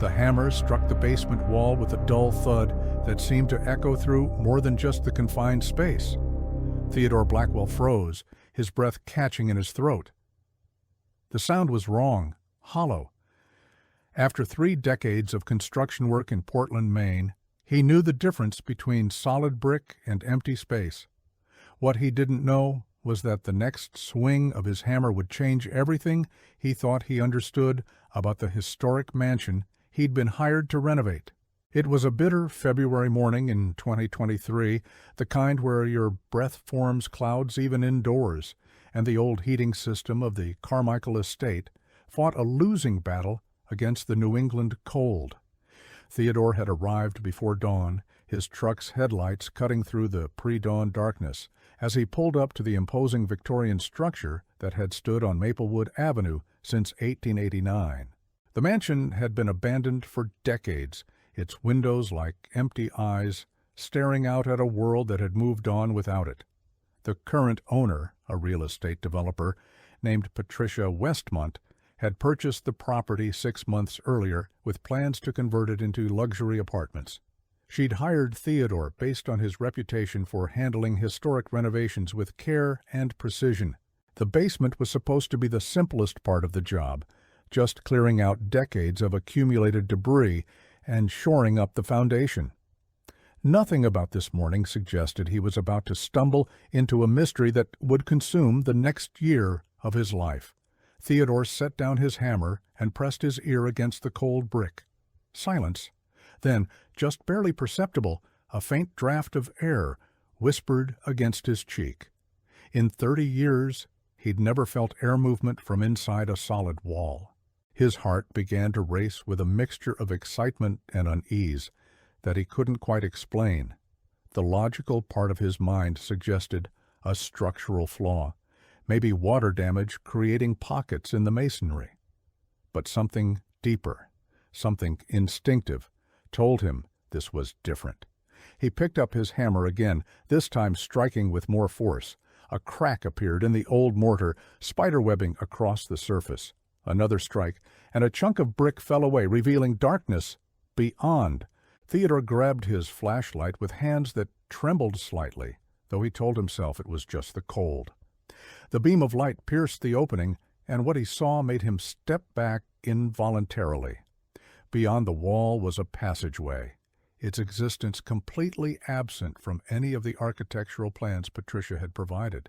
The hammer struck the basement wall with a dull thud that seemed to echo through more than just the confined space. Theodore Blackwell froze, his breath catching in his throat. The sound was wrong, hollow. After 3 decades of construction work in Portland, Maine, he knew the difference between solid brick and empty space. What he didn't know was that the next swing of his hammer would change everything he thought he understood about the historic mansion he'd been hired to renovate. It was a bitter February morning in 2023, the kind where your breath forms clouds even indoors, and the old heating system of the Carmichael estate fought a losing battle against the New England cold. Theodore had arrived before dawn, his truck's headlights cutting through the pre-dawn darkness as he pulled up to the imposing Victorian structure that had stood on Maplewood Avenue since 1889. The mansion had been abandoned for decades, its windows like empty eyes staring out at a world that had moved on without it. The current owner, a real estate developer named Patricia Westmont, had purchased the property 6 months earlier with plans to convert it into luxury apartments. She'd hired Theodore based on his reputation for handling historic renovations with care and precision. The basement was supposed to be the simplest part of the job, just clearing out decades of accumulated debris and shoring up the foundation. Nothing about this morning suggested he was about to stumble into a mystery that would consume the next year of his life. Theodore set down his hammer and pressed his ear against the cold brick. Silence. Then, just barely perceptible, a faint draft of air whispered against his cheek. In 30 years, he'd never felt air movement from inside a solid wall. His heart began to race with a mixture of excitement and unease that he couldn't quite explain. The logical part of his mind suggested a structural flaw, maybe water damage creating pockets in the masonry. But something deeper, something instinctive, told him this was different. He picked up his hammer again, this time striking with more force. A crack appeared in the old mortar, spiderwebbing across the surface. Another strike, and a chunk of brick fell away, revealing darkness beyond. Theodore grabbed his flashlight with hands that trembled slightly, though he told himself it was just the cold. The beam of light pierced the opening, and what he saw made him step back involuntarily. Beyond the wall was a passageway, its existence completely absent from any of the architectural plans Patricia had provided.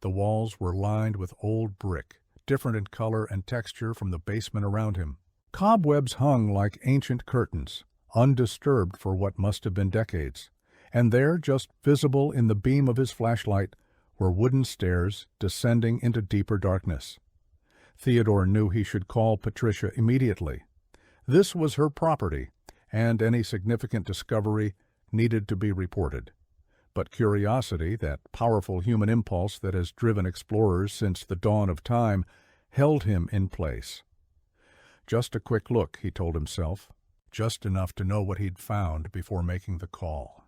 The walls were lined with old brick, different in color and texture from the basement around him. Cobwebs hung like ancient curtains, undisturbed for what must have been decades, and there, just visible in the beam of his flashlight, were wooden stairs descending into deeper darkness. Theodore knew he should call Patricia immediately. This was her property, and any significant discovery needed to be reported. But curiosity, that powerful human impulse that has driven explorers since the dawn of time, held him in place. Just a quick look, he told himself, just enough to know what he'd found before making the call.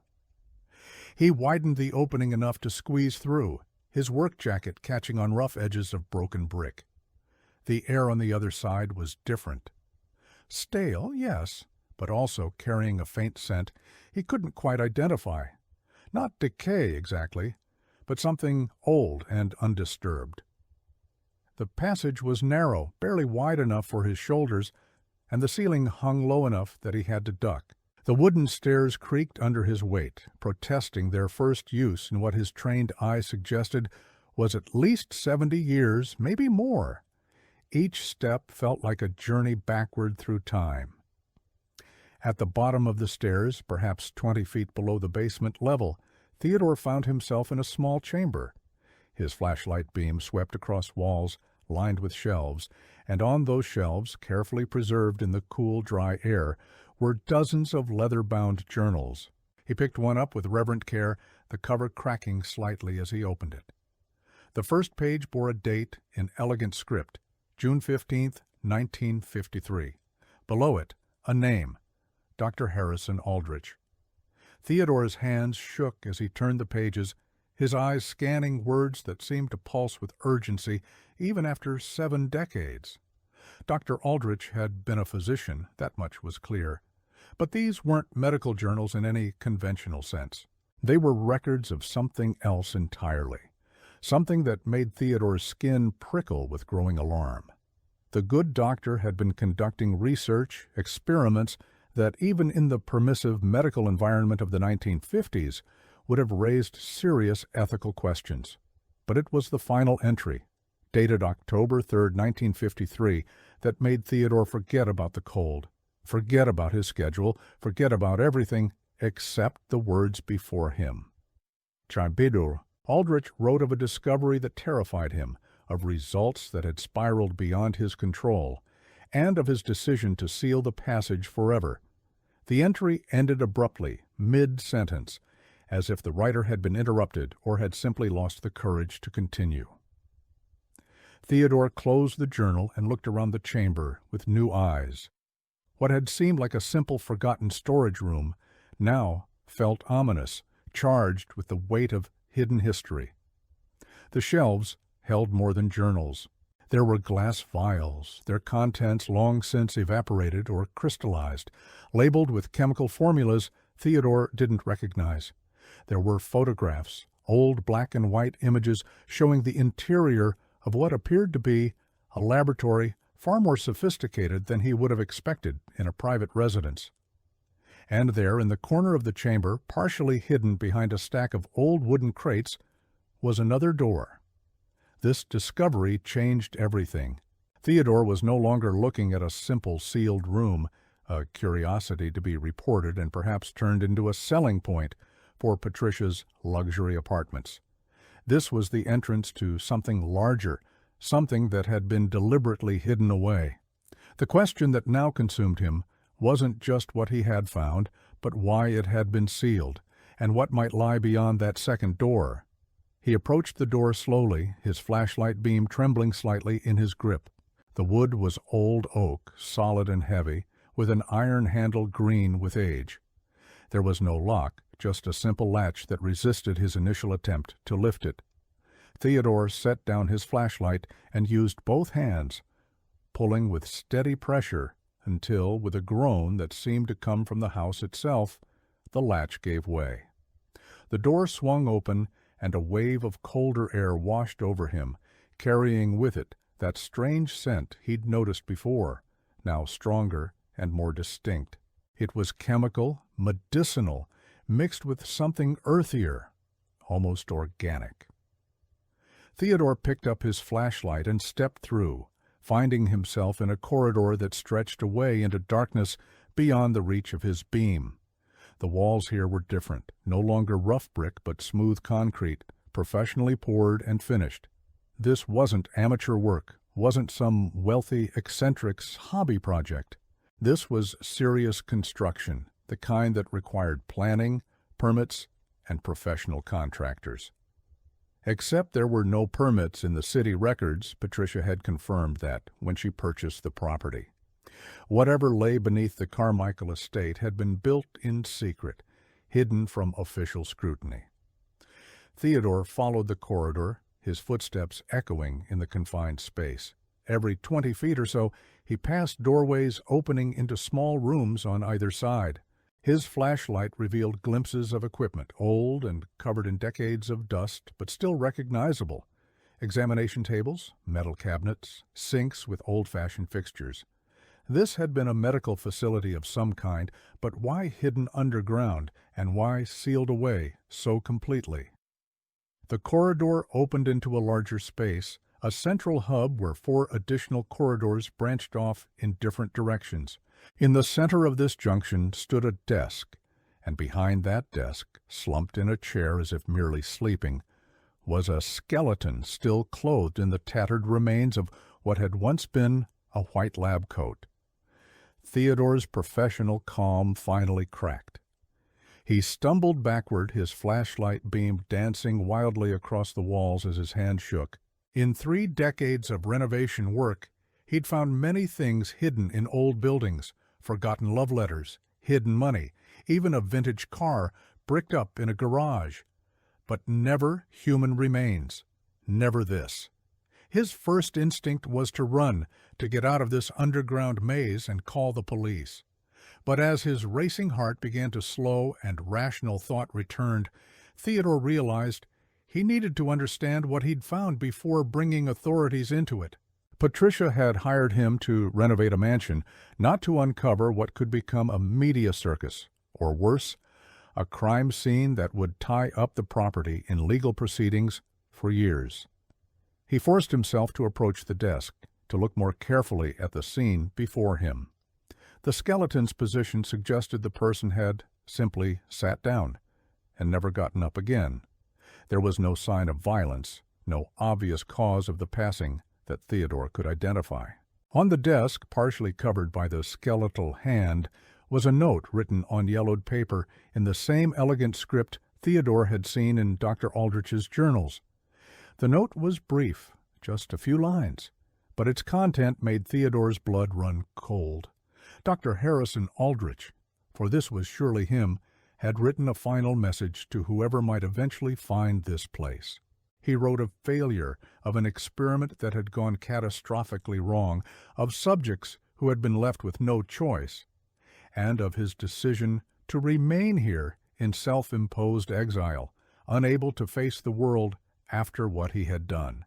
He widened the opening enough to squeeze through, his work jacket catching on rough edges of broken brick. The air on the other side was different. Stale, yes, but also carrying a faint scent he couldn't quite identify. Not decay exactly, but something old and undisturbed. The passage was narrow, barely wide enough for his shoulders, and the ceiling hung low enough that he had to duck. The wooden stairs creaked under his weight, protesting their first use in what his trained eye suggested was at least 70 years, maybe more. Each step felt like a journey backward through time. At the bottom of the stairs, perhaps 20 feet below the basement level, Theodore found himself in a small chamber. His flashlight beam swept across walls lined with shelves, and on those shelves, carefully preserved in the cool, dry air, were dozens of leather-bound journals. He picked one up with reverent care, the cover cracking slightly as he opened it. The first page bore a date in elegant script, June 15, 1953. Below it, a name, Dr. Harrison Aldrich. Theodore's hands shook as he turned the pages, his eyes scanning words that seemed to pulse with urgency even after 7 decades. Dr. Aldrich had been a physician, that much was clear. But these weren't medical journals in any conventional sense. They were records of something else entirely, something that made Theodore's skin prickle with growing alarm. The good doctor had been conducting research, experiments that even in the permissive medical environment of the 1950s would have raised serious ethical questions. But it was the final entry, dated October 3, 1953, that made Theodore forget about the cold, forget about his schedule, forget about everything except the words before him. Chabidur, Aldrich wrote of a discovery that terrified him, of results that had spiraled beyond his control, and of his decision to seal the passage forever. The entry ended abruptly, mid-sentence, as if the writer had been interrupted or had simply lost the courage to continue. Theodore closed the journal and looked around the chamber with new eyes. What had seemed like a simple forgotten storage room now felt ominous, charged with the weight of hidden history. The shelves held more than journals. There were glass vials, their contents long since evaporated or crystallized, labeled with chemical formulas Theodore didn't recognize. There were photographs, old black and white images showing the interior of what appeared to be a laboratory far more sophisticated than he would have expected in a private residence. And there, in the corner of the chamber, partially hidden behind a stack of old wooden crates, was another door. This discovery changed everything. Theodore was no longer looking at a simple sealed room, a curiosity to be reported and perhaps turned into a selling point for Patricia's luxury apartments. This was the entrance to something larger, something that had been deliberately hidden away. The question that now consumed him wasn't just what he had found, but why it had been sealed, and what might lie beyond that second door. He approached the door slowly, his flashlight beam trembling slightly in his grip. The wood was old oak, solid and heavy, with an iron handle green with age. There was no lock, just a simple latch that resisted his initial attempt to lift it. Theodore set down his flashlight and used both hands, pulling with steady pressure until, with a groan that seemed to come from the house itself, the latch gave way. The door swung open, and a wave of colder air washed over him, carrying with it that strange scent he'd noticed before, now stronger and more distinct. It was chemical, medicinal, mixed with something earthier, almost organic. Theodore picked up his flashlight and stepped through, finding himself in a corridor that stretched away into darkness beyond the reach of his beam. The walls here were different, no longer rough brick but smooth concrete, professionally poured and finished. This wasn't amateur work, wasn't some wealthy eccentric's hobby project. This was serious construction, the kind that required planning, permits, and professional contractors. Except there were no permits in the city records, Patricia had confirmed that when she purchased the property. Whatever lay beneath the Carmichael estate had been built in secret, hidden from official scrutiny. Theodore followed the corridor, his footsteps echoing in the confined space. Every 20 feet or so, he passed doorways opening into small rooms on either side. His flashlight revealed glimpses of equipment, old and covered in decades of dust, but still recognizable. Examination tables, metal cabinets, sinks with old-fashioned fixtures. This had been a medical facility of some kind, but why hidden underground, and why sealed away so completely? The corridor opened into a larger space, a central hub where 4 additional corridors branched off in different directions. In the center of this junction stood a desk, and behind that desk, slumped in a chair as if merely sleeping, was a skeleton still clothed in the tattered remains of what had once been a white lab coat. Theodore's professional calm finally cracked. He stumbled backward, his flashlight beam dancing wildly across the walls as his hand shook. In 3 decades of renovation work, he'd found many things hidden in old buildings, forgotten love letters, hidden money, even a vintage car bricked up in a garage. But never human remains. Never this. His first instinct was to run, to get out of this underground maze and call the police. But as his racing heart began to slow and rational thought returned, Theodore realized he needed to understand what he'd found before bringing authorities into it. Patricia had hired him to renovate a mansion, not to uncover what could become a media circus, or worse, a crime scene that would tie up the property in legal proceedings for years. He forced himself to approach the desk, to look more carefully at the scene before him. The skeleton's position suggested the person had simply sat down and never gotten up again. There was no sign of violence, no obvious cause of the passing that Theodore could identify. On the desk, partially covered by the skeletal hand, was a note written on yellowed paper in the same elegant script Theodore had seen in Dr. Aldrich's journals. The note was brief, just a few lines, but its content made Theodore's blood run cold. Dr. Harrison Aldrich, for this was surely him, had written a final message to whoever might eventually find this place. He wrote of failure, of an experiment that had gone catastrophically wrong, of subjects who had been left with no choice, and of his decision to remain here in self-imposed exile, unable to face the world after what he had done.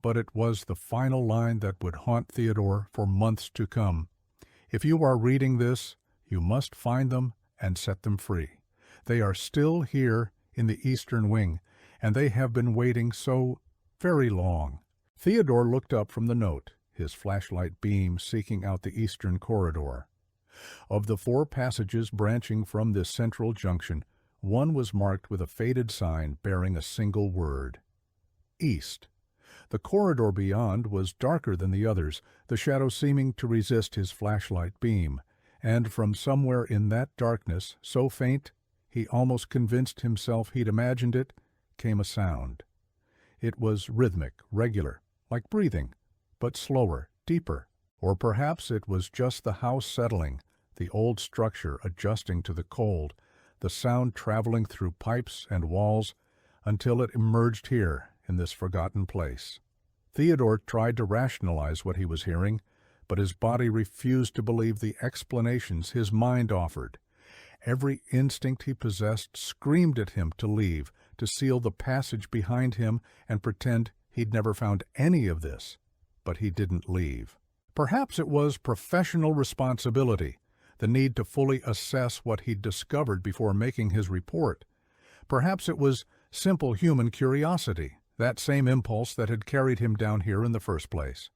But it was the final line that would haunt Theodore for months to come. If you are reading this, you must find them and set them free. They are still here in the Eastern Wing, and they have been waiting so very long. Theodore looked up from the note, his flashlight beam seeking out the eastern corridor. Of the 4 passages branching from this central junction, one was marked with a faded sign bearing a single word: East. The corridor beyond was darker than the others, the shadow seeming to resist his flashlight beam, and from somewhere in that darkness, so faint he almost convinced himself he'd imagined it, came a sound. It was rhythmic, regular, like breathing, but slower, deeper. Or perhaps it was just the house settling, the old structure adjusting to the cold, the sound traveling through pipes and walls until it emerged here in this forgotten place. Theodore tried to rationalize what he was hearing, but his body refused to believe the explanations his mind offered. Every instinct he possessed screamed at him to leave, to seal the passage behind him and pretend he'd never found any of this. But he didn't leave. Perhaps it was professional responsibility, the need to fully assess what he'd discovered before making his report. Perhaps it was simple human curiosity, that same impulse that had carried him down here in the first place.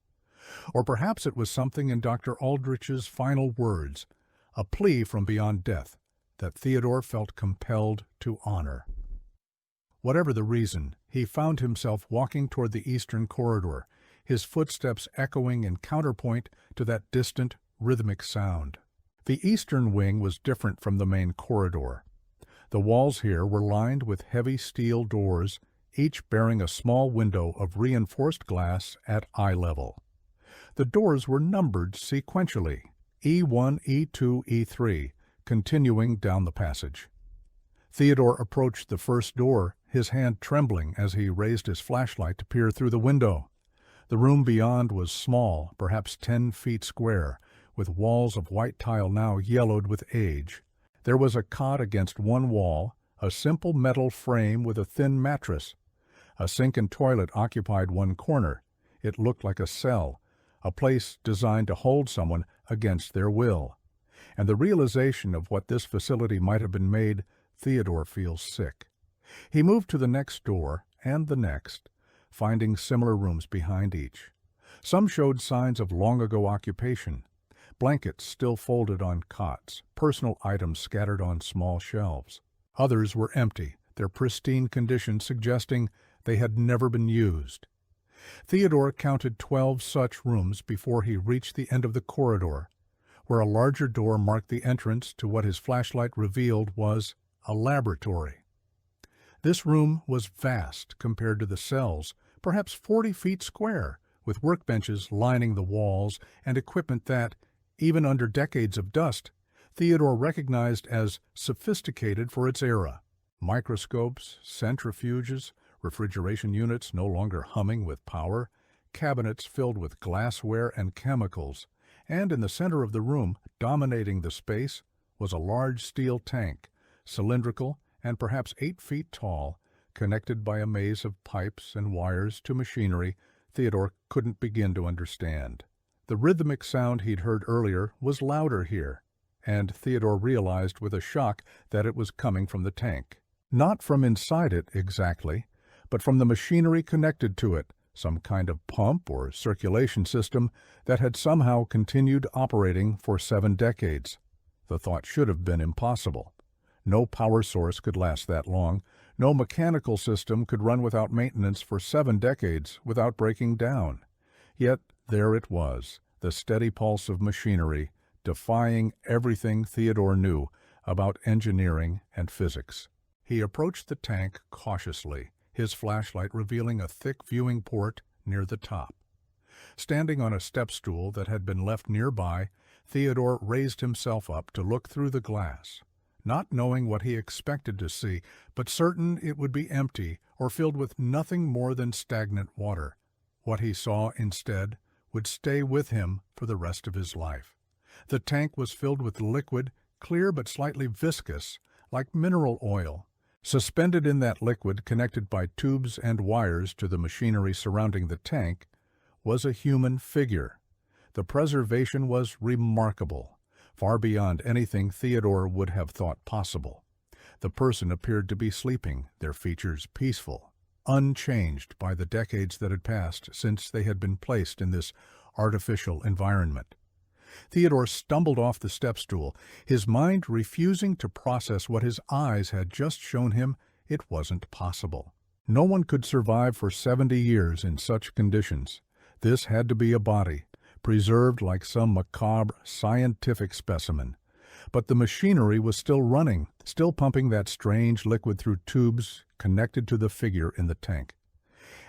Or perhaps it was something in Dr. Aldrich's final words, a plea from beyond death, that Theodore felt compelled to honor. Whatever the reason, he found himself walking toward the eastern corridor, his footsteps echoing in counterpoint to that distant, rhythmic sound. The eastern wing was different from the main corridor. The walls here were lined with heavy steel doors, each bearing a small window of reinforced glass at eye level. The doors were numbered sequentially, E1, E2, E3, continuing down the passage. Theodore approached the first door, his hand trembling as he raised his flashlight to peer through the window. The room beyond was small, perhaps 10 feet square, with walls of white tile now yellowed with age. There was a cot against one wall, a simple metal frame with a thin mattress. A sink and toilet occupied one corner. It looked like a cell, a place designed to hold someone against their will. And the realization of what this facility might have been made Theodore feels sick. He moved to the next door, and the next, finding similar rooms behind each. Some showed signs of long-ago occupation. Blankets still folded on cots, personal items scattered on small shelves. Others were empty, their pristine condition suggesting they had never been used. Theodore counted 12 such rooms before he reached the end of the corridor, where a larger door marked the entrance to what his flashlight revealed was a laboratory. This room was vast compared to the cells, perhaps 40 feet square, with workbenches lining the walls and equipment that, even under decades of dust, Theodore recognized as sophisticated for its era. Microscopes, centrifuges, refrigeration units no longer humming with power, cabinets filled with glassware and chemicals, and in the center of the room, dominating the space, was a large steel tank, cylindrical and perhaps 8 feet tall, connected by a maze of pipes and wires to machinery Theodore couldn't begin to understand. The rhythmic sound he'd heard earlier was louder here, and Theodore realized with a shock that it was coming from the tank. Not from inside it exactly, but from the machinery connected to it, some kind of pump or circulation system that had somehow continued operating for 7 decades. The thought should have been impossible. No power source could last that long. No mechanical system could run without maintenance for 7 decades without breaking down. Yet there it was, the steady pulse of machinery, defying everything Theodore knew about engineering and physics. He approached the tank cautiously, his flashlight revealing a thick viewing port near the top. Standing on a step stool that had been left nearby, Theodore raised himself up to look through the glass, not knowing what he expected to see, but certain it would be empty or filled with nothing more than stagnant water. What he saw instead would stay with him for the rest of his life. The tank was filled with liquid, clear but slightly viscous, like mineral oil. Suspended in that liquid, connected by tubes and wires to the machinery surrounding the tank, was a human figure. The preservation was remarkable, far beyond anything Theodore would have thought possible. The person appeared to be sleeping, their features peaceful, unchanged by the decades that had passed since they had been placed in this artificial environment. Theodore stumbled off the step stool, his mind refusing to process what his eyes had just shown him. It wasn't possible. No one could survive for 70 years in such conditions. This had to be a body, preserved like some macabre scientific specimen. But the machinery was still running, still pumping that strange liquid through tubes connected to the figure in the tank.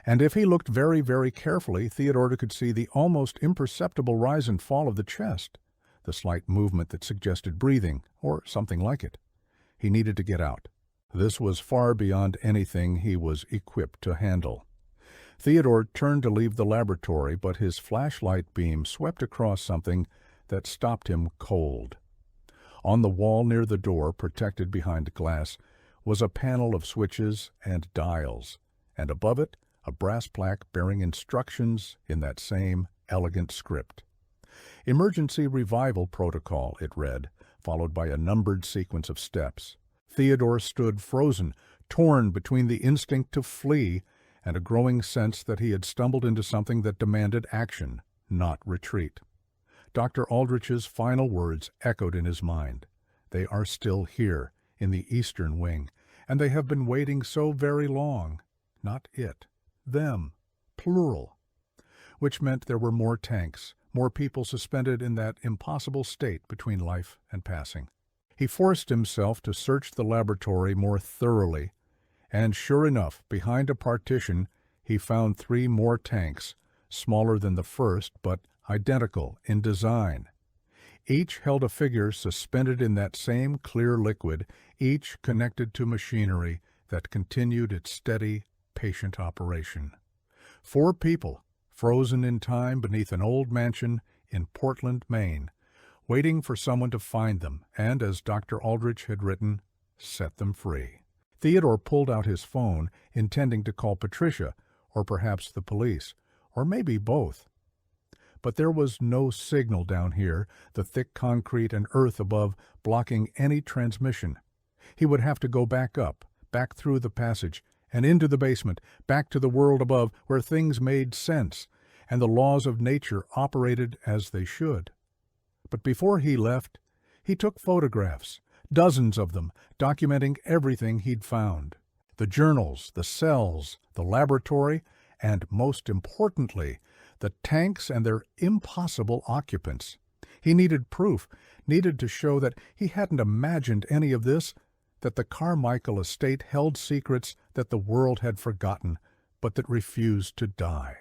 And if he looked very, very carefully, Theodore could see the almost imperceptible rise and fall of the chest, the slight movement that suggested breathing, or something like it. He needed to get out. This was far beyond anything he was equipped to handle. Theodore turned to leave the laboratory, but his flashlight beam swept across something that stopped him cold. On the wall near the door, protected behind glass, was a panel of switches and dials, and above it, a brass plaque bearing instructions in that same elegant script. Emergency Revival Protocol, it read, followed by a numbered sequence of steps. Theodore stood frozen, torn between the instinct to flee and a growing sense that he had stumbled into something that demanded action, not retreat. Dr. Aldrich's final words echoed in his mind. They are still here, in the eastern wing, and they have been waiting so very long. Not it. Them, plural, which meant there were more tanks, more people suspended in that impossible state between life and passing. He forced himself to search the laboratory more thoroughly, and sure enough, behind a partition, he found 3 more tanks, smaller than the first, but identical in design. Each held a figure suspended in that same clear liquid, each connected to machinery that continued its steady, patient operation. 4 people, frozen in time beneath an old mansion in Portland, Maine, waiting for someone to find them and, as Dr. Aldrich had written, set them free. Theodore pulled out his phone, intending to call Patricia, or perhaps the police, or maybe both. But there was no signal down here, the thick concrete and earth above blocking any transmission. He would have to go back up, back through the passage, and into the basement, back to the world above where things made sense, and the laws of nature operated as they should. But before he left, he took photographs, dozens of them, documenting everything he'd found. The journals, the cells, the laboratory, and, most importantly, the tanks and their impossible occupants. He needed proof, needed to show that he hadn't imagined any of this, that the Carmichael estate held secrets that the world had forgotten, but that refused to die.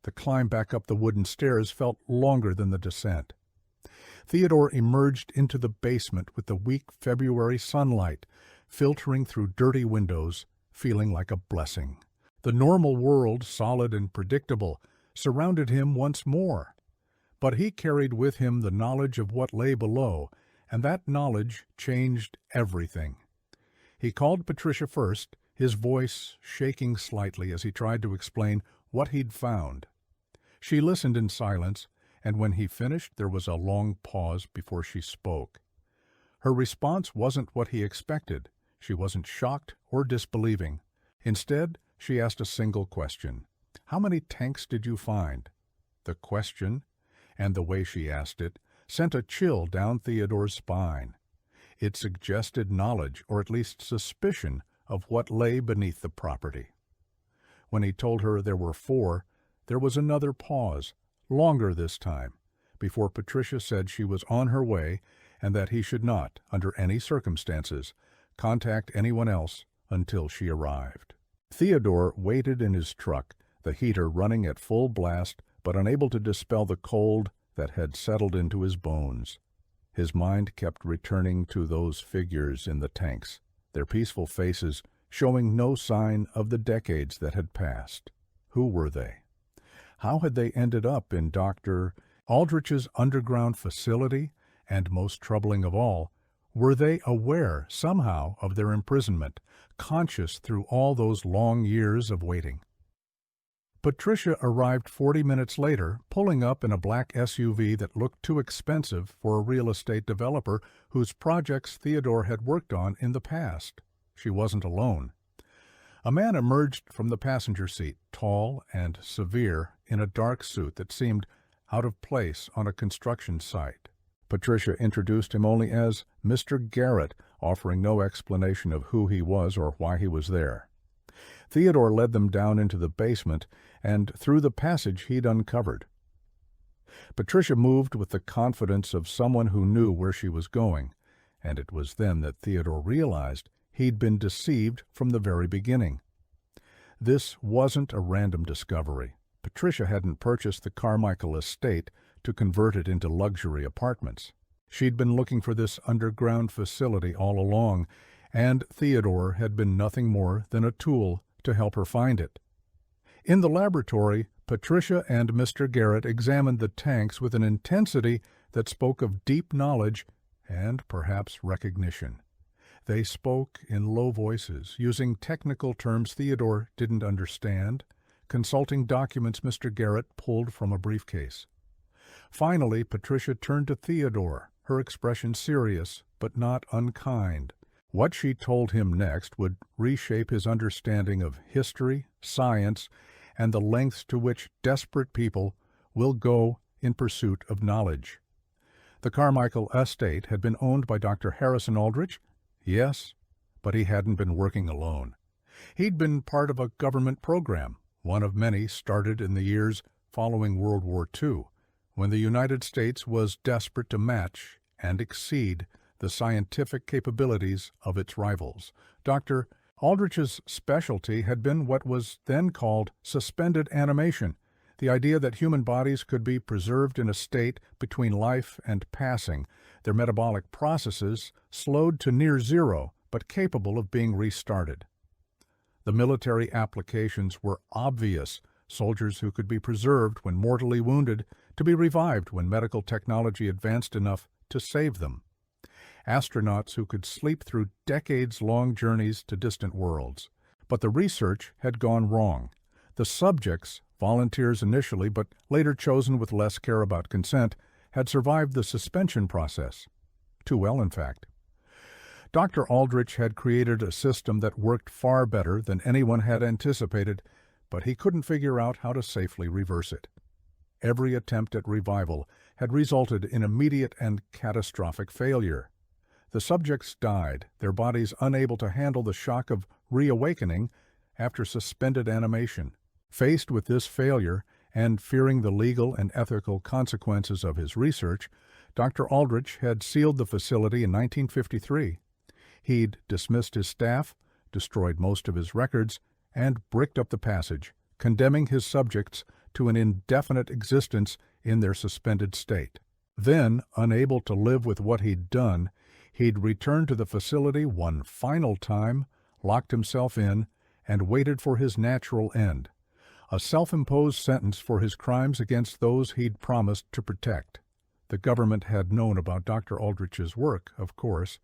The climb back up the wooden stairs felt longer than the descent. Theodore emerged into the basement with the weak February sunlight filtering through dirty windows, feeling like a blessing. The normal world, solid and predictable, surrounded him once more. But he carried with him the knowledge of what lay below, and that knowledge changed everything. He called Patricia first, his voice shaking slightly as he tried to explain what he'd found. She listened in silence, and when he finished there was a long pause before she spoke. Her response wasn't what he expected. She wasn't shocked or disbelieving. Instead, she asked a single question. "How many tanks did you find?" The question, and the way she asked it, sent a chill down Theodore's spine. It suggested knowledge, or at least suspicion, of what lay beneath the property. When he told her there were 4, there was another pause, longer this time, before Patricia said she was on her way and that he should not, under any circumstances, contact anyone else until she arrived. Theodore waited in his truck, the heater running at full blast but unable to dispel the cold that had settled into his bones. His mind kept returning to those figures in the tanks, their peaceful faces showing no sign of the decades that had passed. Who were they? How had they ended up in Dr. Aldrich's underground facility? And most troubling of all, were they aware somehow of their imprisonment, conscious through all those long years of waiting? Patricia arrived 40 minutes later, pulling up in a black SUV that looked too expensive for a real estate developer whose projects Theodore had worked on in the past. She wasn't alone. A man emerged from the passenger seat, tall and severe, in a dark suit that seemed out of place on a construction site. Patricia introduced him only as Mr. Garrett, offering no explanation of who he was or why he was there. Theodore led them down into the basement and through the passage he'd uncovered. Patricia moved with the confidence of someone who knew where she was going, and it was then that Theodore realized he'd been deceived from the very beginning. This wasn't a random discovery. Patricia hadn't purchased the Carmichael estate to convert it into luxury apartments. She'd been looking for this underground facility all along, and Theodore had been nothing more than a tool to help her find it. In the laboratory, Patricia and Mr. Garrett examined the tanks with an intensity that spoke of deep knowledge and perhaps recognition. They spoke in low voices, using technical terms Theodore didn't understand, consulting documents Mr. Garrett pulled from a briefcase. Finally, Patricia turned to Theodore, her expression serious but not unkind. What she told him next would reshape his understanding of history, science, and the lengths to which desperate people will go in pursuit of knowledge. The Carmichael estate had been owned by Dr. Harrison Aldrich, yes, but he hadn't been working alone. He'd been part of a government program, one of many started in the years following World War II, when the United States was desperate to match and exceed the scientific capabilities of its rivals. Dr. Aldrich's specialty had been what was then called suspended animation, the idea that human bodies could be preserved in a state between life and passing, their metabolic processes slowed to near zero, but capable of being restarted. The military applications were obvious: soldiers who could be preserved when mortally wounded, to be revived when medical technology advanced enough to save them. Astronauts who could sleep through decades-long journeys to distant worlds. But the research had gone wrong. The subjects, volunteers initially but later chosen with less care about consent, had survived the suspension process. Too well, in fact. Dr. Aldrich had created a system that worked far better than anyone had anticipated, but he couldn't figure out how to safely reverse it. Every attempt at revival had resulted in immediate and catastrophic failure. The subjects died, their bodies unable to handle the shock of reawakening after suspended animation. Faced with this failure, and fearing the legal and ethical consequences of his research, Dr. Aldrich had sealed the facility in 1953. He'd dismissed his staff, destroyed most of his records, and bricked up the passage, condemning his subjects to an indefinite existence in their suspended state. Then, unable to live with what he'd done, he'd returned to the facility one final time, locked himself in, and waited for his natural end. a self-imposed sentence for his crimes against those he'd promised to protect. The government had known about Dr. Aldrich's work, of course,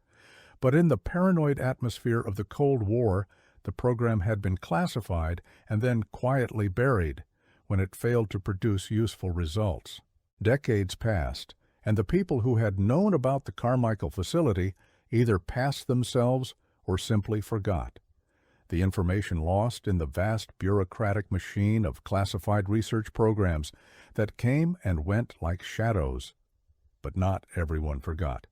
but in the paranoid atmosphere of the Cold War, the program had been classified and then quietly buried when it failed to produce useful results. Decades passed, and the people who had known about the Carmichael facility either passed themselves or simply forgot. The information lost in the vast bureaucratic machine of classified research programs that came and went like shadows. But not everyone forgot.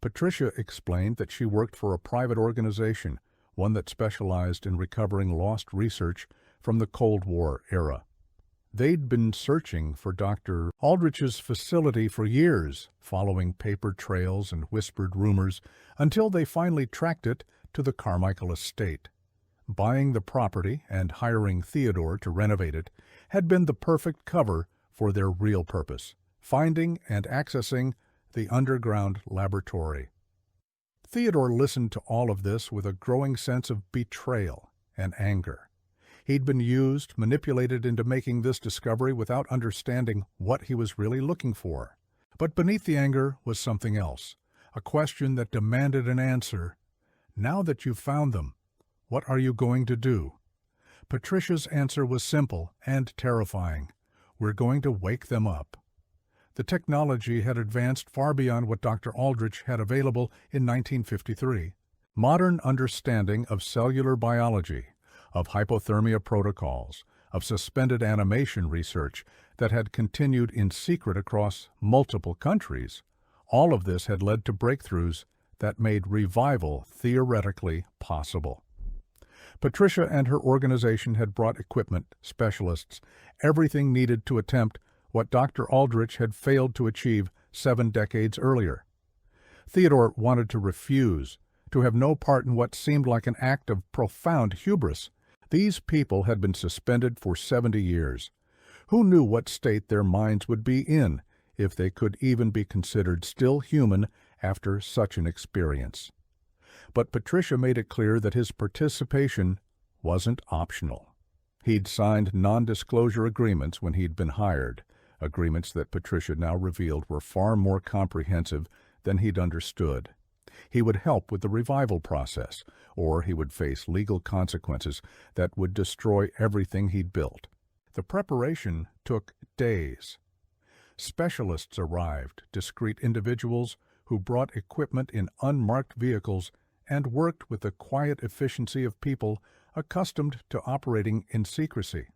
Patricia explained that she worked for a private organization, one that specialized in recovering lost research from the Cold War era. They'd been searching for Dr. Aldrich's facility for years, following paper trails and whispered rumors, until they finally tracked it to the Carmichael estate. Buying the property and hiring Theodore to renovate it had been the perfect cover for their real purpose, finding and accessing the underground laboratory. Theodore listened to all of this with a growing sense of betrayal and anger. He'd been used, manipulated into making this discovery without understanding what he was really looking for. But beneath the anger was something else, a question that demanded an answer. Now that you've found them, what are you going to do? Patricia's answer was simple and terrifying. We're going to wake them up. The technology had advanced far beyond what Dr. Aldrich had available in 1953. Modern understanding of cellular biology, of hypothermia protocols, of suspended animation research that had continued in secret across multiple countries, all of this had led to breakthroughs that made revival theoretically possible. Patricia and her organization had brought equipment, specialists, everything needed to attempt what Dr. Aldrich had failed to achieve 7 decades earlier. Theodore wanted to refuse, to have no part in what seemed like an act of profound hubris. These people had been suspended for 70 years. Who knew what state their minds would be in if they could even be considered still human after such an experience? But Patricia made it clear that his participation wasn't optional. He'd signed non-disclosure agreements when he'd been hired, agreements that Patricia now revealed were far more comprehensive than he'd understood. He would help with the revival process, or he would face legal consequences that would destroy everything he'd built. The preparation took days. Specialists arrived, discreet individuals who brought equipment in unmarked vehicles and worked with the quiet efficiency of people accustomed to operating in secrecy.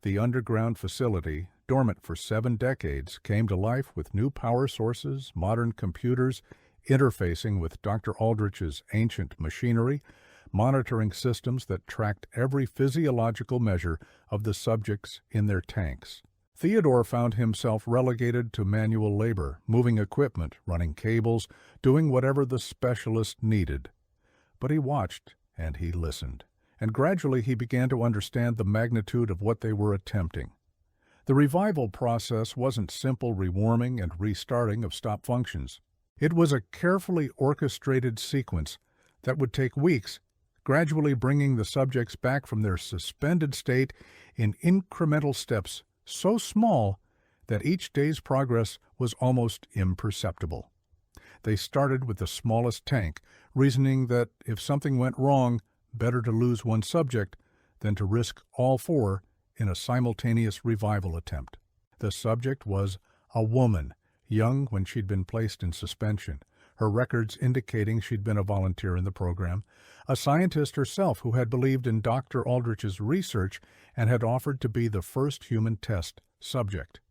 The underground facility, dormant for 7 decades, came to life with new power sources, modern computers, interfacing with Dr. Aldrich's ancient machinery, monitoring systems that tracked every physiological measure of the subjects in their tanks. Theodore found himself relegated to manual labor, moving equipment, running cables, doing whatever the specialist needed. But he watched and he listened, and gradually he began to understand the magnitude of what they were attempting. The revival process wasn't simple rewarming and restarting of stop functions. It was a carefully orchestrated sequence that would take weeks, gradually bringing the subjects back from their suspended state in incremental steps so small that each day's progress was almost imperceptible. They started with the smallest tank, reasoning that if something went wrong, better to lose one subject than to risk all 4 in a simultaneous revival attempt. The subject was a woman, young when she'd been placed in suspension, her records indicating she'd been a volunteer in the program, a scientist herself who had believed in Dr. Aldrich's research and had offered to be the first human test subject.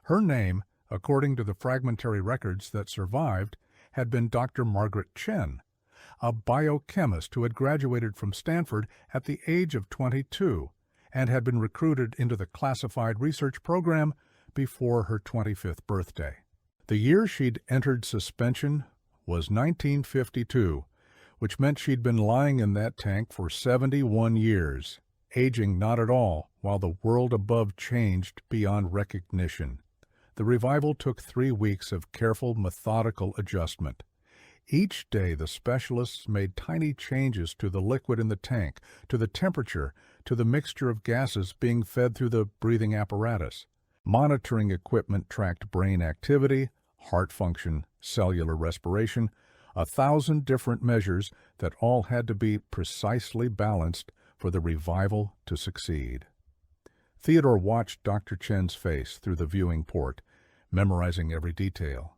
Her name, according to the fragmentary records that survived, had been Dr. Margaret Chen, a biochemist who had graduated from Stanford at the age of 22 and had been recruited into the classified research program before her 25th birthday. The year she'd entered suspension was 1952, which meant she'd been lying in that tank for 71 years, aging not at all while the world above changed beyond recognition. The revival took 3 weeks of careful, methodical adjustment. Each day the specialists made tiny changes to the liquid in the tank, to the temperature, to the mixture of gases being fed through the breathing apparatus. Monitoring equipment tracked brain activity, heart function, cellular respiration, 1,000 different measures that all had to be precisely balanced for the revival to succeed. Theodore watched Dr. Chen's face through the viewing port, memorizing every detail.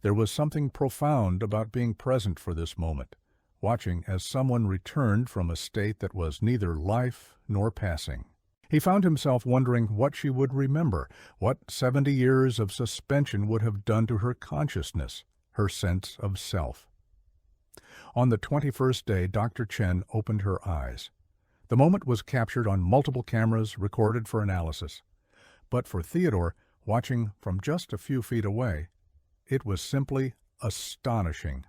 There was something profound about being present for this moment, watching as someone returned from a state that was neither life nor passing. He found himself wondering what she would remember, what 70 years of suspension would have done to her consciousness, her sense of self. On the 21st day, Dr. Chen opened her eyes. The moment was captured on multiple cameras, recorded for analysis. But for Theodore, watching from just a few feet away, it was simply astonishing.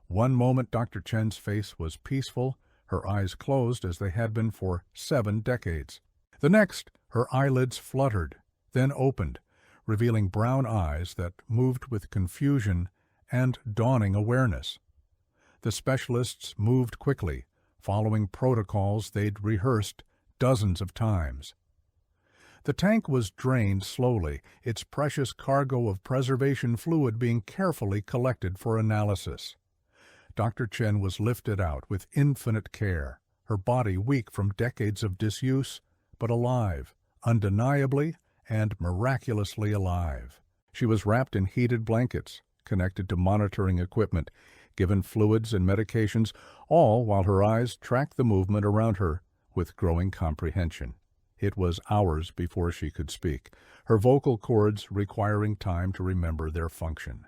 One moment Dr. Chen's face was peaceful, her eyes closed as they had been for 7 decades. The next, her eyelids fluttered, then opened, revealing brown eyes that moved with confusion and dawning awareness. The specialists moved quickly, following protocols they'd rehearsed dozens of times. The tank was drained slowly, its precious cargo of preservation fluid being carefully collected for analysis. Dr. Chen was lifted out with infinite care, her body weak from decades of disuse, but alive, undeniably and miraculously alive. She was wrapped in heated blankets, connected to monitoring equipment, given fluids and medications, all while her eyes tracked the movement around her with growing comprehension. It was hours before she could speak, her vocal cords requiring time to remember their function.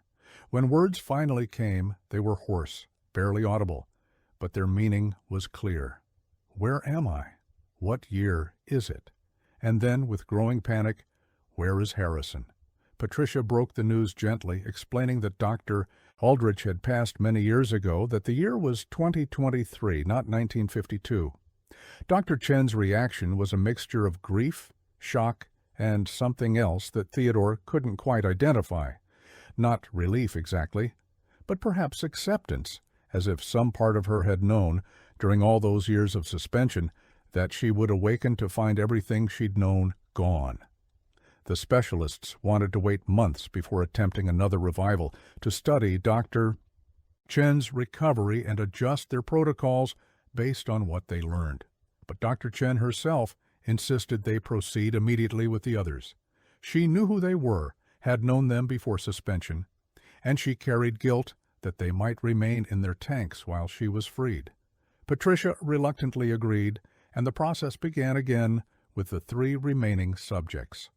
When words finally came, they were hoarse, barely audible, but their meaning was clear. Where am I? What year is it? And then, with growing panic, where is Harrison? Patricia broke the news gently, explaining that Dr. Aldrich had passed many years ago, that the year was 2023, not 1952. Dr. Chen's reaction was a mixture of grief, shock, and something else that Theodore couldn't quite identify. Not relief exactly, but perhaps acceptance, as if some part of her had known, during all those years of suspension, that she would awaken to find everything she'd known gone. The specialists wanted to wait months before attempting another revival to study Dr. Chen's recovery and adjust their protocols based on what they learned. But Dr. Chen herself insisted they proceed immediately with the others. She knew who they were, had known them before suspension, and she carried guilt that they might remain in their tanks while she was freed. Patricia reluctantly agreed, and the process began again with the 3 remaining subjects.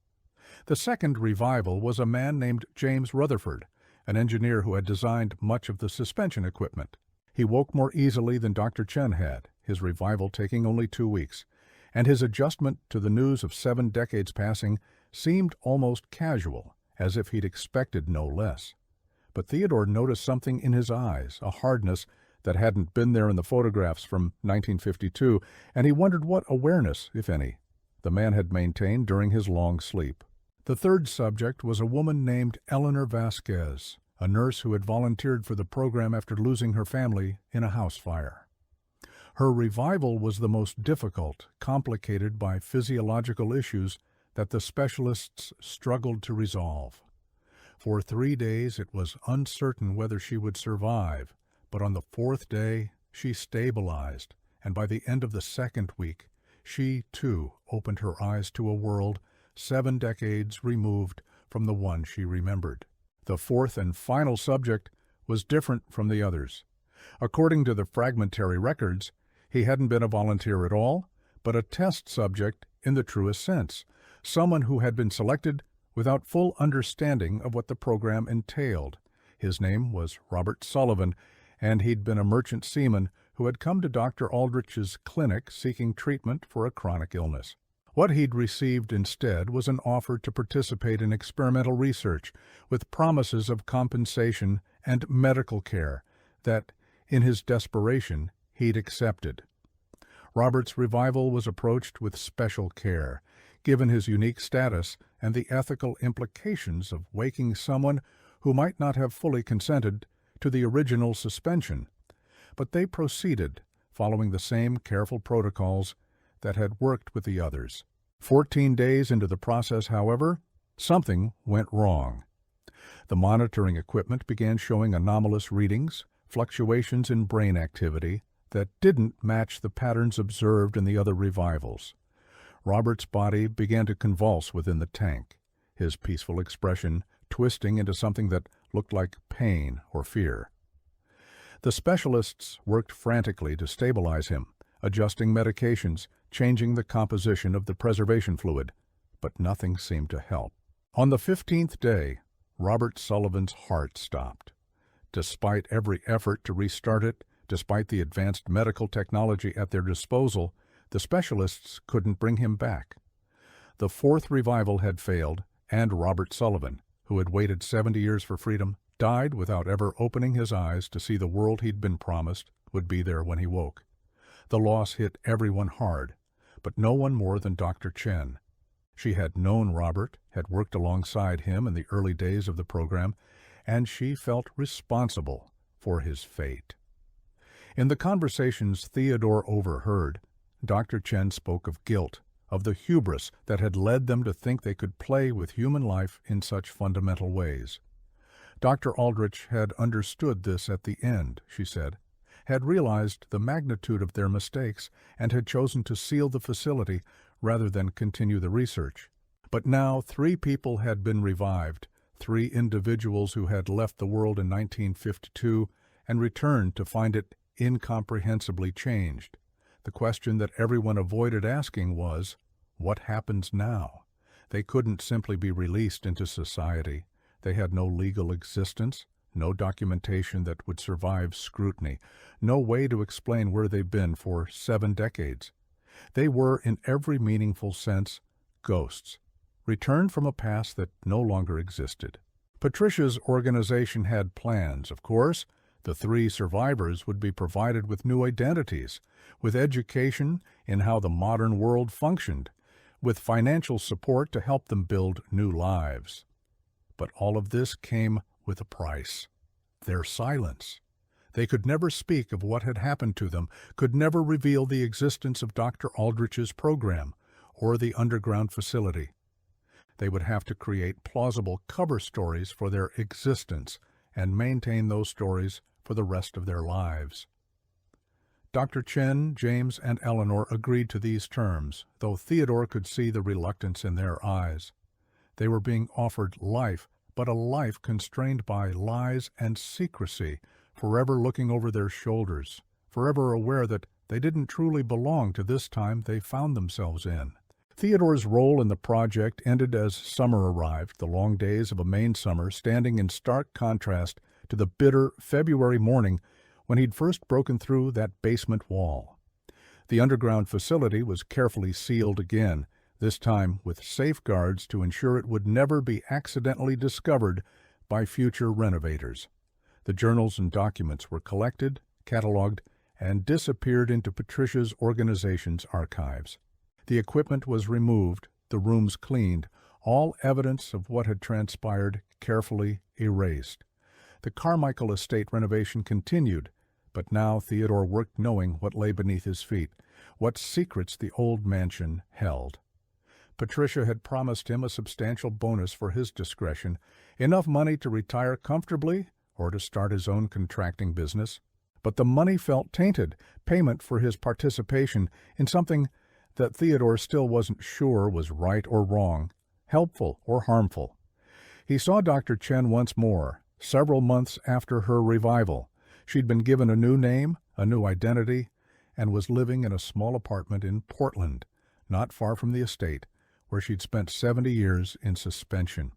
The second revival was a man named James Rutherford, an engineer who had designed much of the suspension equipment. He woke more easily than Dr. Chen had, his revival taking only 2 weeks, and his adjustment to the news of 7 decades passing seemed almost casual, as if he'd expected no less. But Theodore noticed something in his eyes, a hardness that hadn't been there in the photographs from 1952, and he wondered what awareness, if any, the man had maintained during his long sleep. The third subject was a woman named Eleanor Vasquez, a nurse who had volunteered for the program after losing her family in a house fire. Her revival was the most difficult, complicated by physiological issues that the specialists struggled to resolve. For 3 days it was uncertain whether she would survive, but on the 4th day she stabilized, and by the end of the 2nd week, she, too, opened her eyes to a world 7 decades removed from the one she remembered. The 4th and final subject was different from the others. According to the fragmentary records, he hadn't been a volunteer at all, but a test subject in the truest sense, someone who had been selected without full understanding of what the program entailed. His name was Robert Sullivan, and he'd been a merchant seaman who had come to Dr. Aldrich's clinic seeking treatment for a chronic illness. What he'd received instead was an offer to participate in experimental research with promises of compensation and medical care that, in his desperation, he'd accepted. Robert's revival was approached with special care, given his unique status and the ethical implications of waking someone who might not have fully consented to the original suspension. But they proceeded, following the same careful protocols that had worked with the others. 14 days into the process, however, something went wrong. The monitoring equipment began showing anomalous readings, fluctuations in brain activity that didn't match the patterns observed in the other revivals. Robert's body began to convulse within the tank, his peaceful expression twisting into something that looked like pain or fear. The specialists worked frantically to stabilize him, adjusting medications, changing the composition of the preservation fluid, but nothing seemed to help. On the 15th day, Robert Sullivan's heart stopped. Despite every effort to restart it, despite the advanced medical technology at their disposal, the specialists couldn't bring him back. The fourth revival had failed, and Robert Sullivan, who had waited 70 years for freedom, died without ever opening his eyes to see the world he'd been promised would be there when he woke. The loss hit everyone hard, but no one more than Dr. Chen. She had known Robert, had worked alongside him in the early days of the program, and she felt responsible for his fate. In the conversations Theodore overheard, Dr. Chen spoke of guilt, of the hubris that had led them to think they could play with human life in such fundamental ways. Dr. Aldrich had understood this at the end, she said, had realized the magnitude of their mistakes, and had chosen to seal the facility rather than continue the research. But now 3 people had been revived, 3 individuals who had left the world in 1952 and returned to find it incomprehensibly changed. The question that everyone avoided asking was, what happens now? They couldn't simply be released into society. They had no legal existence, no documentation that would survive scrutiny, no way to explain where they'd been for 7 decades. They were, in every meaningful sense, ghosts, returned from a past that no longer existed. Patricia's organization had plans, of course. The 3 survivors would be provided with new identities, with education in how the modern world functioned, with financial support to help them build new lives. But all of this came with a price: their silence. They could never speak of what had happened to them, could never reveal the existence of Dr. Aldrich's program or the underground facility. They would have to create plausible cover stories for their existence and maintain those stories for the rest of their lives. Dr. Chen, James, and Eleanor agreed to these terms, though Theodore could see the reluctance in their eyes. They were being offered life, but a life constrained by lies and secrecy, forever looking over their shoulders, forever aware that they didn't truly belong to this time they found themselves in. Theodore's role in the project ended as summer arrived, the long days of a Maine summer standing in stark contrast to the bitter February morning when he'd first broken through that basement wall. The underground facility was carefully sealed again, this time with safeguards to ensure it would never be accidentally discovered by future renovators. The journals and documents were collected, cataloged, and disappeared into Patricia's organization's archives. The equipment was removed, the rooms cleaned, all evidence of what had transpired carefully erased. The Carmichael estate renovation continued, but now Theodore worked knowing what lay beneath his feet, what secrets the old mansion held. Patricia had promised him a substantial bonus for his discretion, enough money to retire comfortably or to start his own contracting business. But the money felt tainted, payment for his participation in something that Theodore still wasn't sure was right or wrong, helpful or harmful. He saw Dr. Chen once more, several months after her revival. She'd been given a new name, a new identity, and was living in a small apartment in Portland, not far from the estate, where she'd spent 70 years in suspension.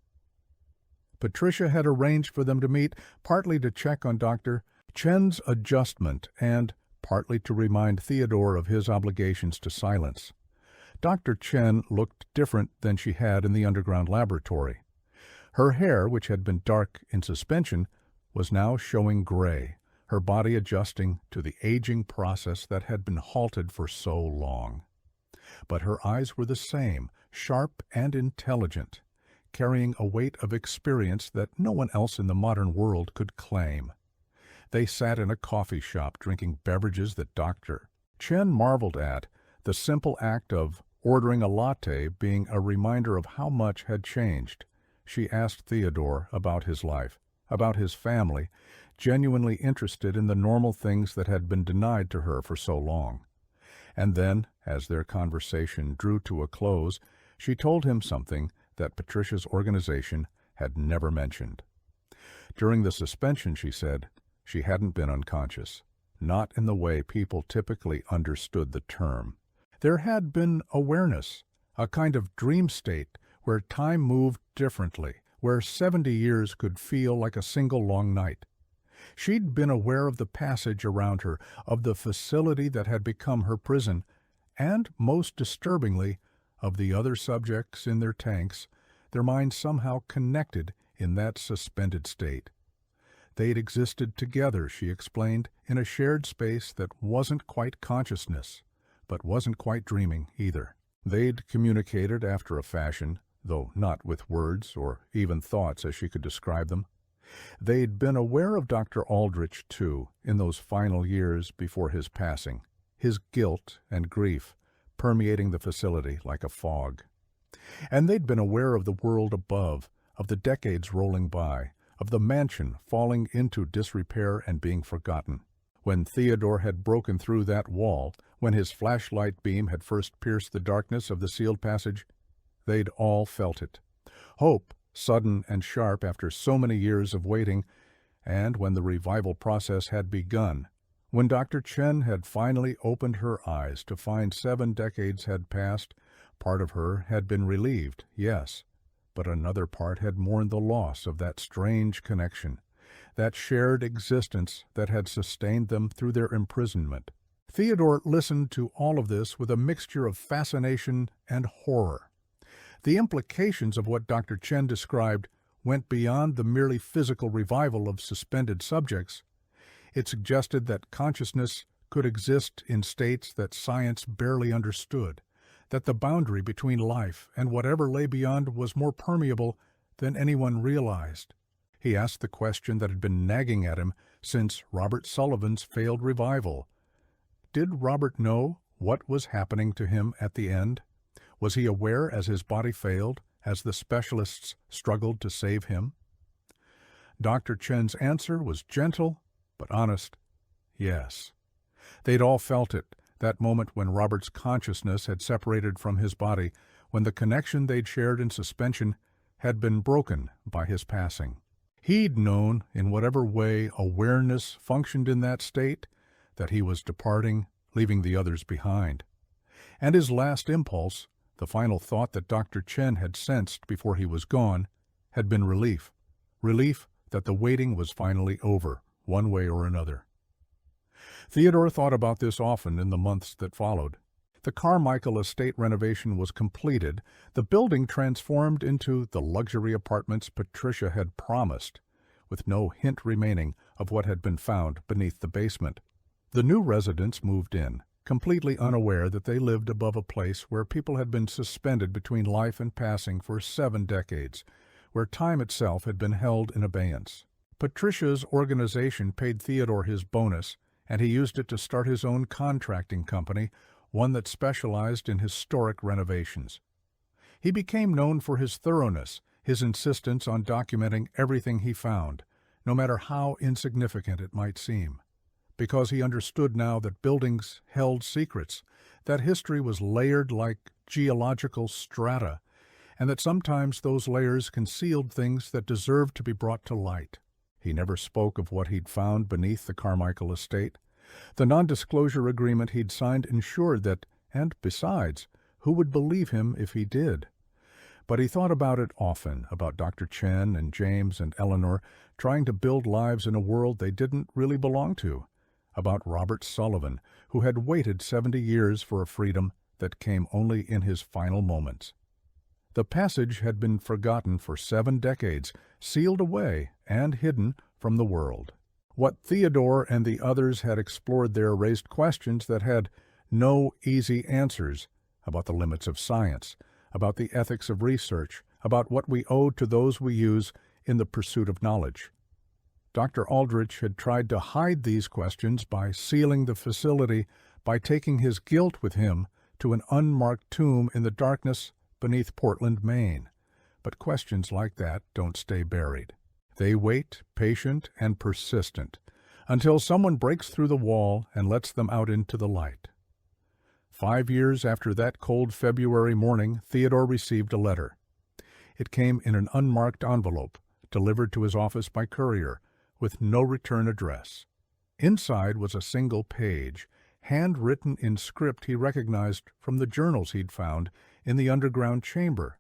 Patricia had arranged for them to meet, partly to check on Dr. Chen's adjustment and partly to remind Theodore of his obligations to silence. Dr. Chen looked different than she had in the underground laboratory. Her hair, which had been dark in suspension, was now showing gray, her body adjusting to the aging process that had been halted for so long. But her eyes were the same, sharp and intelligent, carrying a weight of experience that no one else in the modern world could claim. They sat in a coffee shop drinking beverages that Dr. Chen marveled at, the simple act of ordering a latte being a reminder of how much had changed. She asked Theodore about his life, about his family, genuinely interested in the normal things that had been denied to her for so long. And then, as their conversation drew to a close, she told him something that Patricia's organization had never mentioned. During the suspension, she said, she hadn't been unconscious, not in the way people typically understood the term. There had been awareness, a kind of dream state where time moved differently, where 70 years could feel like a single long night. She'd been aware of the passage around her, of the facility that had become her prison, and, most disturbingly, of the other subjects in their tanks, their minds somehow connected in that suspended state. They'd existed together, she explained, in a shared space that wasn't quite consciousness, but wasn't quite dreaming either. They'd communicated after a fashion, though not with words or even thoughts as she could describe them. They'd been aware of Dr. Aldrich, too, in those final years before his passing, his guilt and grief permeating the facility like a fog. And they'd been aware of the world above, of the decades rolling by, of the mansion falling into disrepair and being forgotten. When Theodore had broken through that wall, when his flashlight beam had first pierced the darkness of the sealed passage, they'd all felt it. Hope, sudden and sharp after so many years of waiting, and when the revival process had begun, when Dr. Chen had finally opened her eyes to find 7 decades had passed, part of her had been relieved, yes, but another part had mourned the loss of that strange connection, that shared existence that had sustained them through their imprisonment. Theodore listened to all of this with a mixture of fascination and horror. The implications of what Dr. Chen described went beyond the merely physical revival of suspended subjects. It suggested that consciousness could exist in states that science barely understood, that the boundary between life and whatever lay beyond was more permeable than anyone realized. He asked the question that had been nagging at him since Robert Sullivan's failed revival. Did Robert know what was happening to him at the end? Was he aware as his body failed, as the specialists struggled to save him? Dr. Chen's answer was gentle but honest. Yes. They'd all felt it, that moment when Robert's consciousness had separated from his body, when the connection they'd shared in suspension had been broken by his passing. He'd known, in whatever way awareness functioned in that state, that he was departing, leaving the others behind. And his last impulse, the final thought that Dr. Chen had sensed before he was gone, had been relief. Relief that the waiting was finally over, one way or another. Theodore thought about this often in the months that followed. The Carmichael estate renovation was completed, the building transformed into the luxury apartments Patricia had promised, with no hint remaining of what had been found beneath the basement. The new residents moved in, completely unaware that they lived above a place where people had been suspended between life and passing for 7 decades, where time itself had been held in abeyance. Patricia's organization paid Theodore his bonus, and he used it to start his own contracting company, one that specialized in historic renovations. He became known for his thoroughness, his insistence on documenting everything he found, no matter how insignificant it might seem, because he understood now that buildings held secrets, that history was layered like geological strata, and that sometimes those layers concealed things that deserved to be brought to light. He never spoke of what he'd found beneath the Carmichael estate. The non-disclosure agreement he'd signed ensured that, and besides, who would believe him if he did? But he thought about it often, about Dr. Chen and James and Eleanor trying to build lives in a world they didn't really belong to, about Robert Sullivan, who had waited 70 years for a freedom that came only in his final moments. The passage had been forgotten for 7 decades, sealed away and hidden from the world. What Theodore and the others had explored there raised questions that had no easy answers about the limits of science, about the ethics of research, about what we owe to those we use in the pursuit of knowledge. Dr. Aldrich had tried to hide these questions by sealing the facility, by taking his guilt with him to an unmarked tomb in the darkness beneath Portland, Maine. But questions like that don't stay buried. They wait, patient and persistent, until someone breaks through the wall and lets them out into the light. 5 years after that cold February morning, Theodore received a letter. It came in an unmarked envelope, delivered to his office by courier, with no return address. Inside was a single page, handwritten in script he recognized from the journals he'd found in the underground chamber.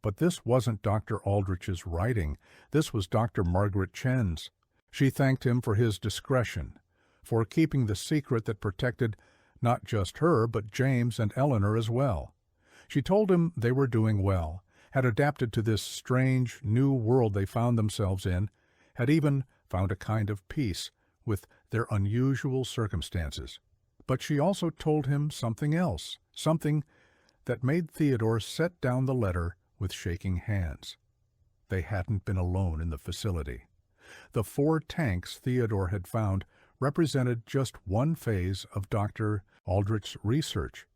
But this wasn't Dr. Aldrich's writing. This was Dr. Margaret Chen's. She thanked him for his discretion, for keeping the secret that protected not just her, but James and Eleanor as well. She told him they were doing well, had adapted to this strange, new world they found themselves in, had even found a kind of peace with their unusual circumstances. But she also told him something else, something that made Theodore set down the letter with shaking hands. They hadn't been alone in the facility. The 4 tanks Theodore had found represented just one phase of Dr. Aldrich's research.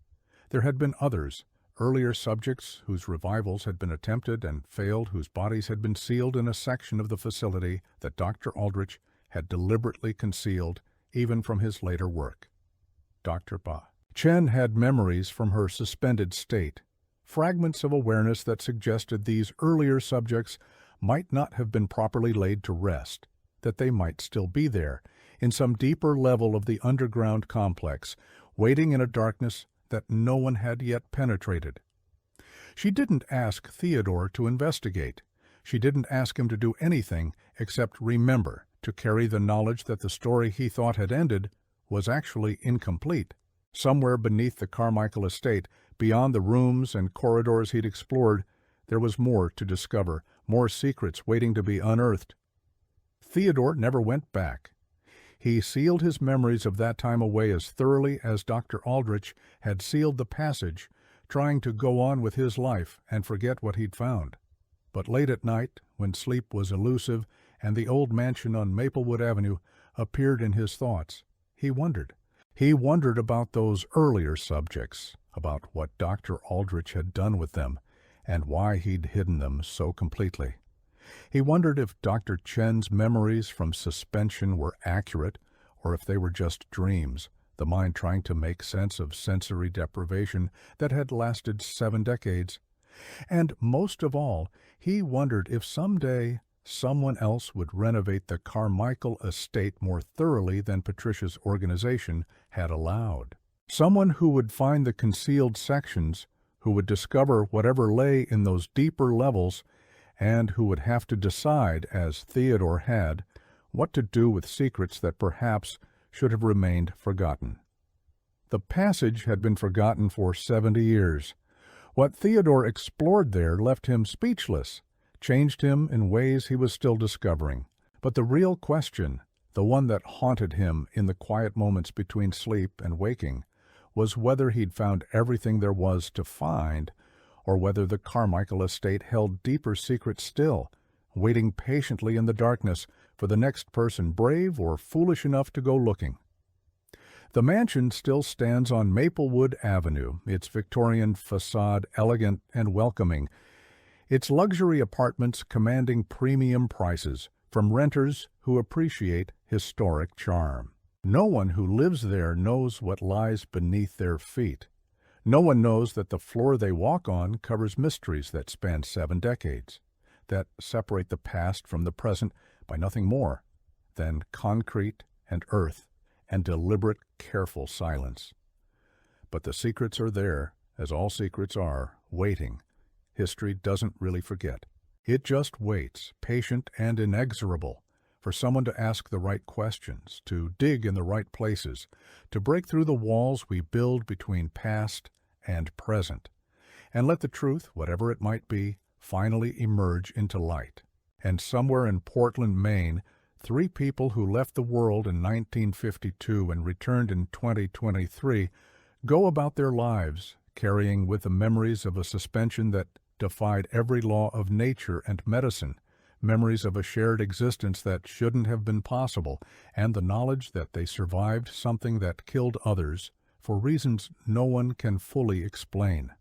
There had been others, earlier subjects whose revivals had been attempted and failed, whose bodies had been sealed in a section of the facility that Dr. Aldrich had deliberately concealed even from his later work. Dr. Ba. Chen had memories from her suspended state, fragments of awareness that suggested these earlier subjects might not have been properly laid to rest, that they might still be there, in some deeper level of the underground complex, waiting in a darkness that no one had yet penetrated. She didn't ask Theodore to investigate. She didn't ask him to do anything except remember, to carry the knowledge that the story he thought had ended was actually incomplete. Somewhere beneath the Carmichael estate, beyond the rooms and corridors he'd explored, there was more to discover, more secrets waiting to be unearthed. Theodore never went back. He sealed his memories of that time away as thoroughly as Dr. Aldrich had sealed the passage, trying to go on with his life and forget what he'd found. But late at night, when sleep was elusive and the old mansion on Maplewood Avenue appeared in his thoughts, he wondered. He wondered about those earlier subjects, about what Dr. Aldrich had done with them, and why he'd hidden them so completely. He wondered if Dr. Chen's memories from suspension were accurate, or if they were just dreams, the mind trying to make sense of sensory deprivation that had lasted 7 decades. And most of all, he wondered if someday someone else would renovate the Carmichael estate more thoroughly than Patricia's organization had allowed. Someone who would find the concealed sections, who would discover whatever lay in those deeper levels, and who would have to decide, as Theodore had, what to do with secrets that perhaps should have remained forgotten. The passage had been forgotten for 70 years. What Theodore explored there left him speechless, changed him in ways he was still discovering. But the real question, the one that haunted him in the quiet moments between sleep and waking, was whether he'd found everything there was to find, or whether the Carmichael estate held deeper secrets still, waiting patiently in the darkness for the next person brave or foolish enough to go looking. The mansion still stands on Maplewood Avenue, its Victorian facade elegant and welcoming, its luxury apartments commanding premium prices from renters who appreciate historic charm. No one who lives there knows what lies beneath their feet. No one knows that the floor they walk on covers mysteries that span 7 decades, that separate the past from the present by nothing more than concrete and earth and deliberate, careful silence. But the secrets are there, as all secrets are, waiting. History doesn't really forget. It just waits, patient and inexorable, for someone to ask the right questions, to dig in the right places, to break through the walls we build between past and present, and let the truth, whatever it might be, finally emerge into light. And somewhere in Portland, Maine, 3 people who left the world in 1952 and returned in 2023 go about their lives, carrying with them memories of a suspension that defied every law of nature and medicine, memories of a shared existence that shouldn't have been possible, and the knowledge that they survived something that killed others, for reasons no one can fully explain.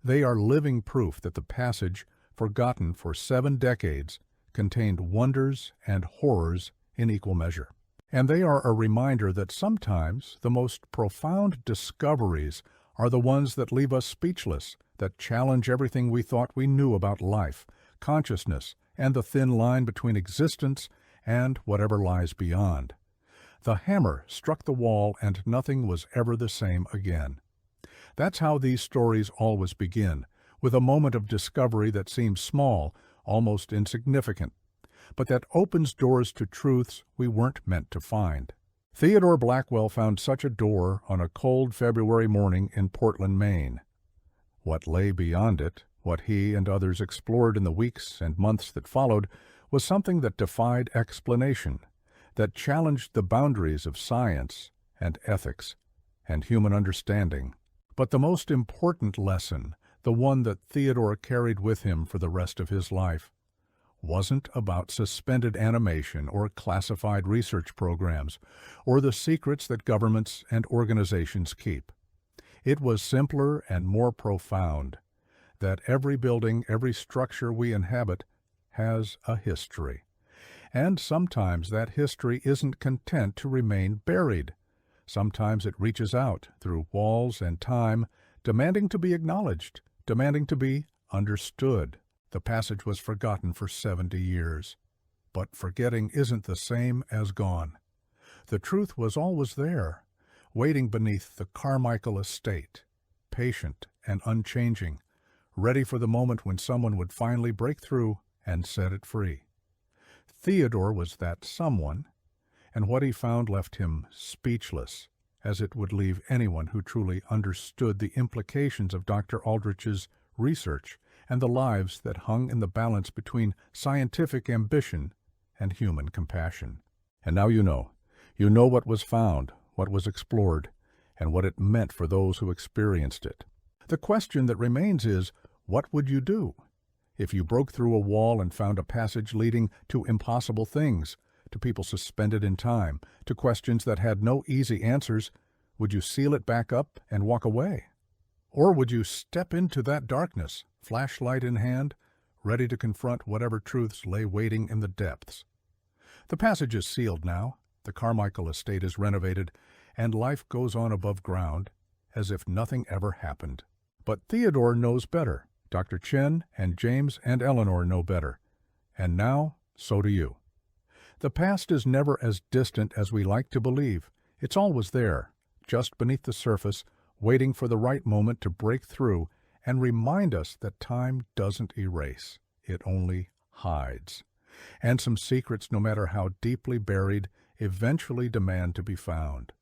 They are living proof that the passage, forgotten for 7 decades, contained wonders and horrors in equal measure. And they are a reminder that sometimes the most profound discoveries are the ones that leave us speechless, that challenge everything we thought we knew about life, consciousness, and the thin line between existence and whatever lies beyond. The hammer struck the wall and nothing was ever the same again. That's how these stories always begin, with a moment of discovery that seems small, almost insignificant, but that opens doors to truths we weren't meant to find. Theodore Blackwell found such a door on a cold February morning in Portland, Maine. What lay beyond it, what he and others explored in the weeks and months that followed, was something that defied explanation, that challenged the boundaries of science and ethics and human understanding. But the most important lesson, the one that Theodore carried with him for the rest of his life, wasn't about suspended animation or classified research programs or the secrets that governments and organizations keep. It was simpler and more profound, that every building, every structure we inhabit has a history. And sometimes that history isn't content to remain buried. Sometimes it reaches out through walls and time, demanding to be acknowledged, demanding to be understood. The passage was forgotten for 70 years. But forgetting isn't the same as gone. The truth was always there, waiting beneath the Carmichael estate, patient and unchanging, ready for the moment when someone would finally break through and set it free. Theodore was that someone, and what he found left him speechless, as it would leave anyone who truly understood the implications of Dr. Aldrich's research and the lives that hung in the balance between scientific ambition and human compassion. And now you know what was found, what was explored, and what it meant for those who experienced it. The question that remains is, what would you do? If you broke through a wall and found a passage leading to impossible things, to people suspended in time, to questions that had no easy answers, would you seal it back up and walk away? Or would you step into that darkness, flashlight in hand, ready to confront whatever truths lay waiting in the depths? The passage is sealed now, the Carmichael estate is renovated, and life goes on above ground as if nothing ever happened. But Theodore knows better. Dr. Chen and James and Eleanor know better. And now, so do you. The past is never as distant as we like to believe. It's always there, just beneath the surface, waiting for the right moment to break through and remind us that time doesn't erase. It only hides. And some secrets, no matter how deeply buried, eventually demand to be found.